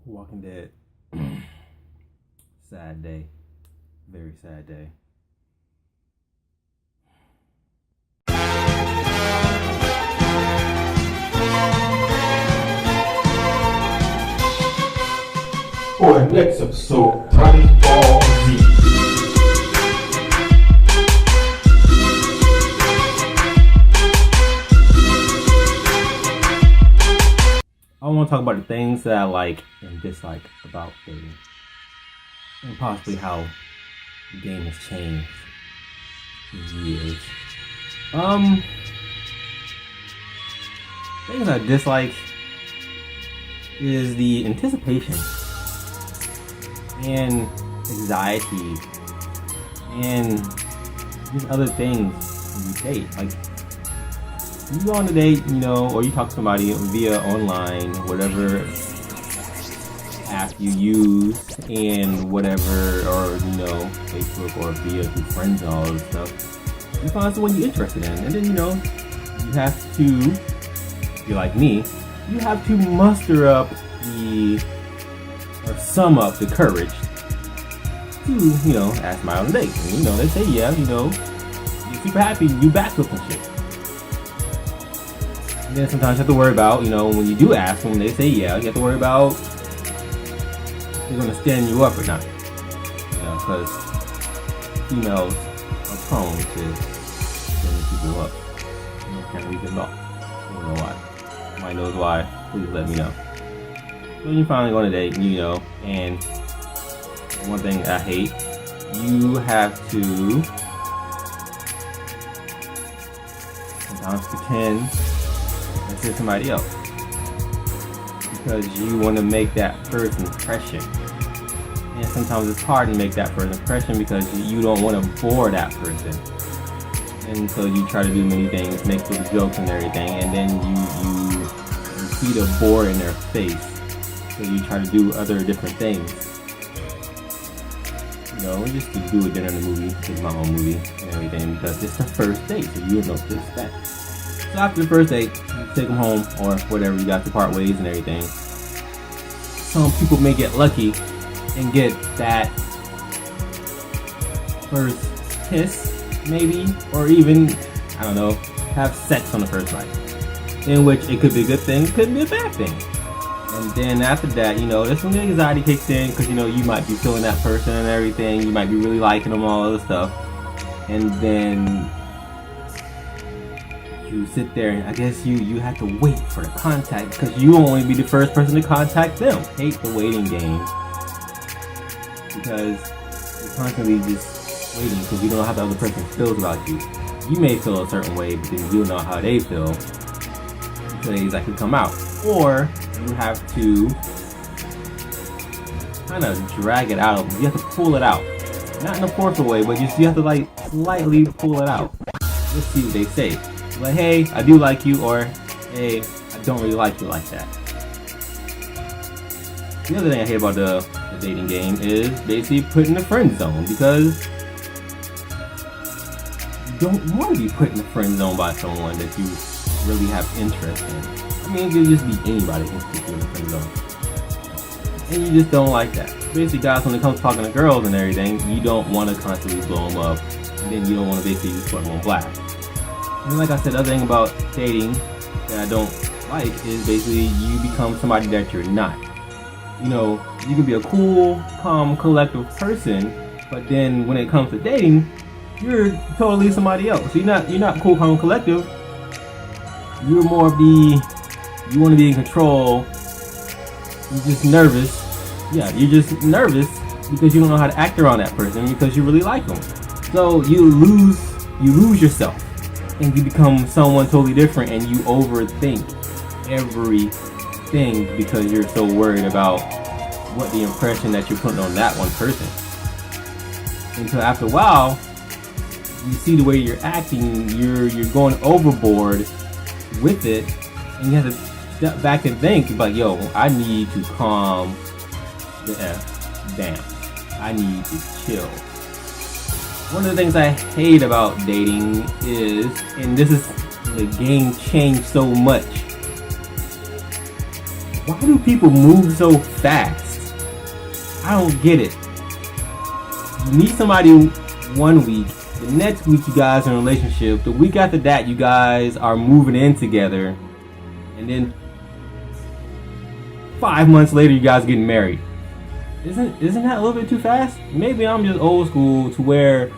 Walking Dead. Sad day. Very sad day. For the next episode, Titusball Z. I want to talk about the things that I like and dislike about dating, and possibly how the game has changed in years. Things I dislike is the anticipation and anxiety and just other things when you date. Like, you go on a date, or you talk to somebody via online, whatever app you use, and whatever, or Facebook or via through friends and all this stuff. You find someone you're interested in, and then you have to, if you're like me, you have to muster up sum up the courage to, ask them out on a date. And, they say yeah, you're super happy, you back with some shit. And then sometimes you have to worry about, when you do ask them, they say yeah, you have to worry about if they're going to stand you up or not. Because females are prone to standing people up. Can't read them up. I don't know why. Somebody knows why, please let me know. So you finally go on a date, and one thing I hate, you have to sometimes pretend that you're somebody else because you want to make that first impression. And sometimes it's hard to make that first impression because you don't want to bore that person. And so you try to do many things, make little jokes and everything, and then you see the bore in their face. So you try to do other different things. Just to do a dinner and a movie, take my own movie and everything, because it's the first date, so you know what to expect. So after the first date, you take them home or whatever, you got to part ways and everything. Some people may get lucky and get that first kiss, maybe, or even, I don't know, have sex on the first night. In which it could be a good thing, could be a bad thing. And then after that, that's when the anxiety kicks in, because you might be feeling that person and everything. You might be really liking them, all this stuff. And then you sit there, and I guess you have to wait for the contact, because you won't only be the first person to contact them. Hate the waiting game, because you're constantly just waiting, because you don't know how the other person feels about you. You may feel a certain way, but then you don't know how they feel until they exactly come out. Or you have to kind of drag it out. You have to pull it out. Not in a forceful way, but you have to slightly pull it out. Let's see what they say. Like, hey, I do like you, or hey, I don't really like you like that. The other thing I hate about the dating game is basically put in the friend zone, because you don't want to be put in the friend zone by someone that you really have interest in. I mean, it could just be anybody who can stick you in the friend zone. And you just don't like that. Basically, guys, when it comes to talking to girls and everything, you don't want to constantly blow them up. And then you don't want to basically just put them on blast. And like I said, the other thing about dating that I don't like is basically you become somebody that you're not. You can be a cool, calm, collective person, but then when it comes to dating, you're totally somebody else. You're not cool, calm, collective. You're more of you want to be in control. You're just nervous. Yeah, you're just nervous because you don't know how to act around that person because you really like them. So you lose yourself, and you become someone totally different, and you overthink everything because you're so worried about what the impression that you're putting on that one person. Until after a while, you see the way you're acting, you're going overboard with it, and you have to step back and think, like, yo, I need to calm the F down. I need to chill. One of the things I hate about dating is, and this is, the game changed so much Why do people move so fast? I don't get it. You meet somebody 1 week, the next week you guys are in a relationship, the week after that you guys are moving in together, and then 5 months later you guys getting married. Isn't that a little bit too fast? Maybe I'm just old school to where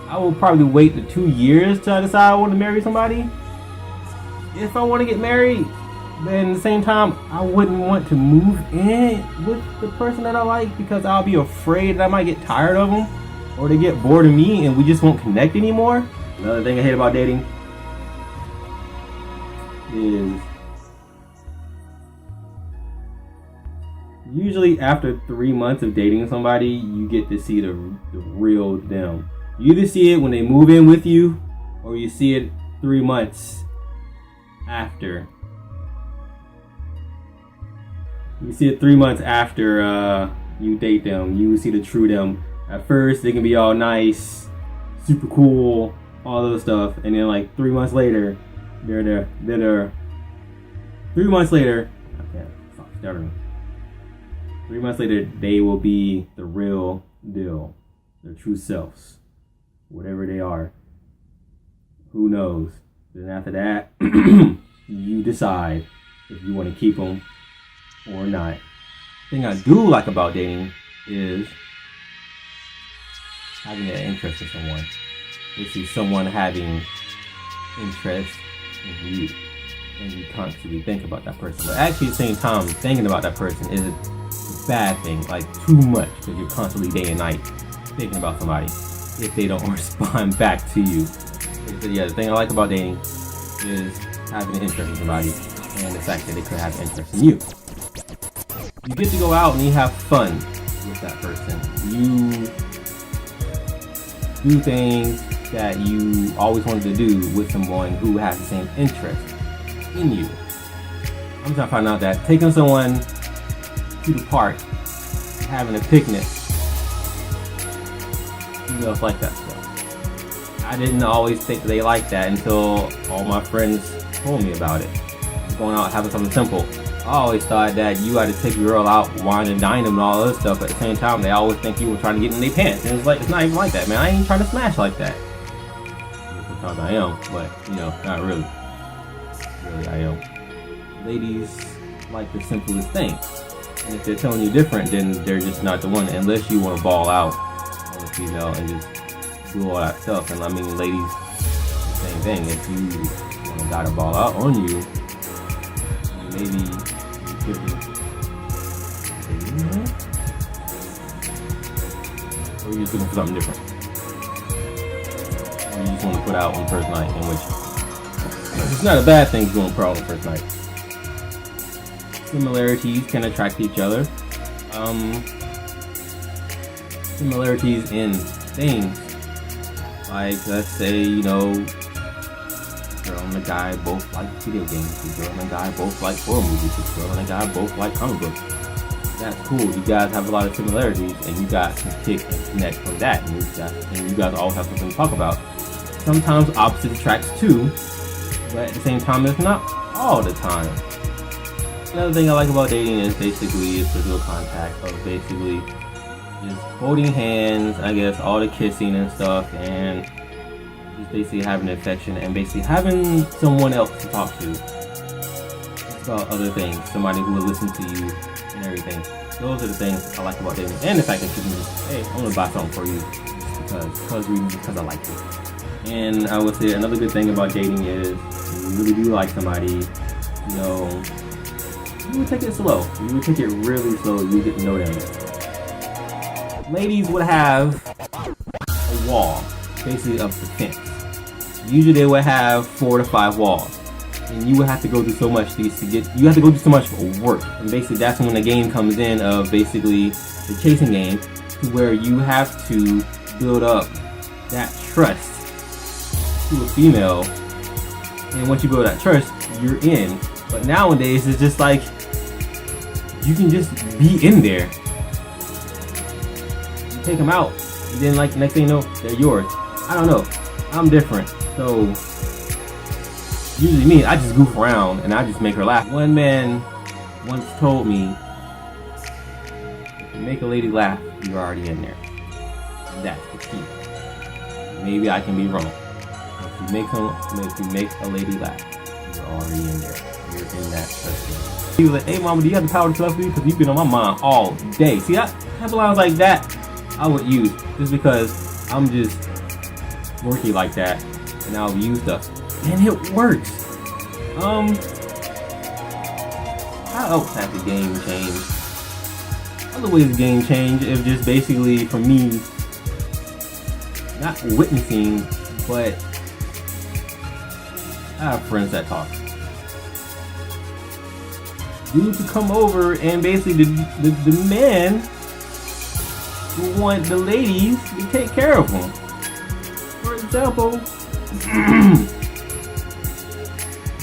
I will probably wait the 2 years to decide I want to marry somebody. If I want to get married, but at the same time, I wouldn't want to move in with the person that I like because I'll be afraid that I might get tired of them or they get bored of me and we just won't connect anymore. Another thing I hate about dating is usually after 3 months of dating somebody, you get to see the real them. You either see it when they move in with you or you see it 3 months after. You see it 3 months after you date them. You see the true them. At first, they can be all nice, super cool, all those stuff, and then like 3 months later, they're there. 3 months later, I can't stop stuttering. 3 months later, they will be the real deal, their true selves, whatever they are. Who knows? Then after that, you decide if you want to keep them or not. The thing I do like about dating is having an interest in someone. Basically, someone having interest in you, and you constantly think about that person. But actually, at the same time, thinking about that person is a bad thing, like too much, because you're constantly day and night thinking about somebody if they don't respond back to you. So yeah, the thing I like about dating is having an interest in somebody and the fact that they could have interest in you. You get to go out and you have fun with that person. You do things that you always wanted to do with someone who has the same interest in you. I'm trying to find out that taking someone to the park, having a picnic, females like that stuff. I didn't always think they liked that until all my friends told me about it. Going out having something simple. I always thought that you had to take your girl out, wine and dine them and all that stuff. At the same time, they always think you were trying to get in their pants. And it's like, it's not even like that, man. I ain't trying to smash like that. Sometimes I am, but, you know, not really. Really, I am. Ladies like the simplest things. And if they're telling you different, then they're just not the one. Unless you want to ball out on a female and just do all that stuff. And I mean, ladies, the same thing. If you want a guy to ball out on you, maybe you give them, or you're just looking for something different. Or you just want to put out on the first night, in which it's not a bad thing to go and put out on the first night. Similarities can attract each other. Similarities in things. Like, let's say, you know, girl and a guy both like video games. The girl and a guy both like horror movies. The girl and a guy both like comic books. That's cool. You guys have a lot of similarities, and you guys can pick and connect from that. And you guys always have something to talk about. Sometimes opposites attracts too, but at the same time, it's not all the time. Another thing I like about dating is basically physical contact, of basically just holding hands, I guess, all the kissing and stuff, and just basically having an affection and basically having someone else to talk to. It's about other things, somebody who will listen to you and everything. Those are the things I like about dating, and the fact that you can, hey, I'm gonna buy something for you because I like it. And I would say another good thing about dating is when you really do like somebody, you know, you would take it slow. You would take it really slow. You would get to know them. Ladies would have a wall, basically of defense. Usually they would have 4 to 5 walls, and you would have to go through so much to get. You have to go through so much work, and basically that's when the game comes in of basically the chasing game, to where you have to build up that trust to a female, and once you build that trust, you're in. But nowadays, it's just like, you can just be in there. You take them out, and then like next thing you know, they're yours. I don't know. I'm different. So Usually me, I just goof around and I just make her laugh. One man once told me, if you make a lady laugh, you're already in there. That's the key. Maybe I can be wrong. If you make a lady laugh, you're already in there. You're in that person. He was like, hey mama, do you have the power to love me? Because you've been on my mind all day. See, I have lines like that I would use just because I'm just worky like that, and I'll use stuff. And it works. How else has the game changed? Other ways the game changed is just basically for me, not witnessing, but I have friends that talk. Dudes to come over and basically the men who want the ladies to take care of them. For example,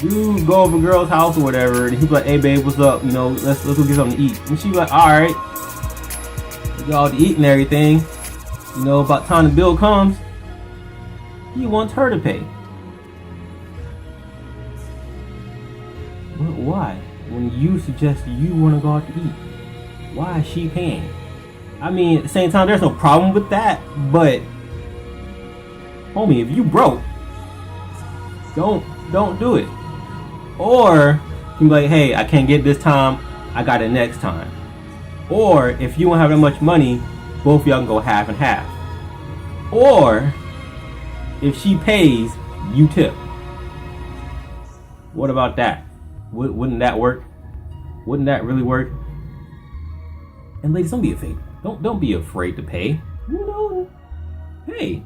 you go over a girl's house or whatever, and he's like, hey babe, what's up? You know, let's go get something to eat. And she's like, alright. We got all to eat and everything. You know, about time the bill comes, he wants her to pay. But why? When you suggest you want to go out to eat, why is she paying? I mean, at the same time, there's no problem with that, but homie, if you broke, don't do it. Or you can be like, hey, I can't get this time, I got it next time. Or if you don't have that much money, both of y'all can go half and half. Or if she pays, you tip. What about that? Wouldn't that work? Wouldn't that really work? And ladies, don't be afraid. Don't be afraid to pay. You know, hey,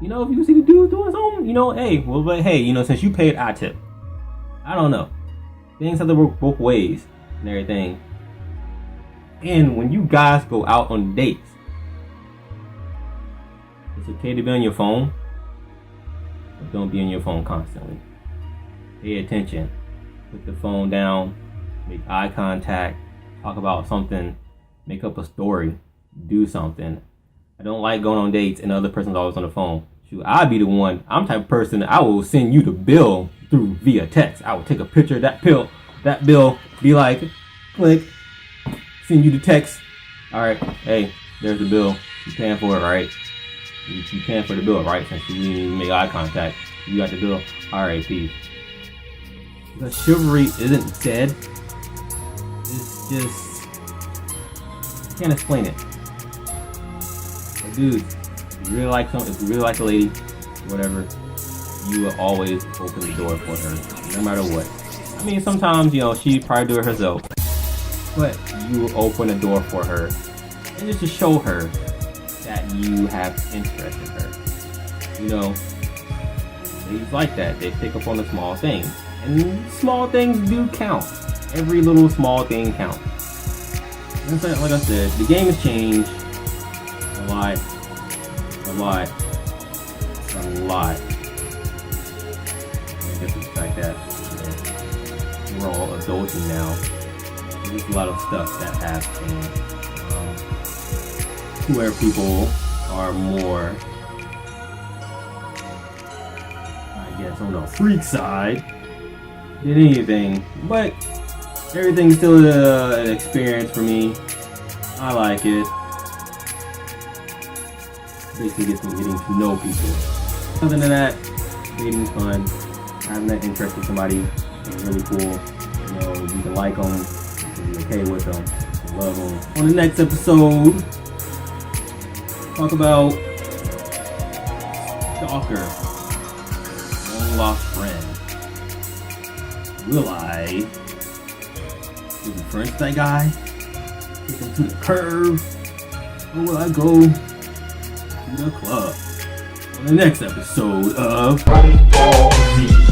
you know, if you see the dude doing something, you know, hey, well, but hey, you know, since you paid, I tip. I don't know. Things have to work both ways and everything. And when you guys go out on dates, it's okay to be on your phone, but don't be on your phone constantly. Pay attention. Put the phone down, make eye contact, talk about something, make up a story, do something. I don't like going on dates and the other person's always on the phone. Shoot, I'll be the one. I'm the type of person that I will send you the bill through via text. I will take a picture of that bill, be like, click, send you the text. All right, hey, there's the bill. You paying for it, right? You paying for the bill, right? Since you didn't even make eye contact, you got the bill. All right, peace. Because chivalry isn't dead. It's just, I can't explain it. But dude, if you really like something, if you really like a lady, whatever, you will always open the door for her, no matter what. I mean, sometimes, you know, she probably do it herself, but you will open the door for her, and just to show her that you have interest in her. You know, ladies like that. They pick up on the small things. And small things do count. Every little small thing counts. And like I said, the game has changed a lot. I guess it's like that. You know, we're all adulting now. There's a lot of stuff that has changed. Where people are more, I guess, on the freak side than anything, but everything's still an experience for me. I like it. Basically gets me getting to know people. Other than that, dating's fun. Having that interest in somebody is really cool. You know, you can like them, you can be okay with them, you can love them. On the next episode, talk about stalker, long lost friend. Will I befriend that guy? Take him to the curb? Or will I go to the club? On the next episode of Titusball Z.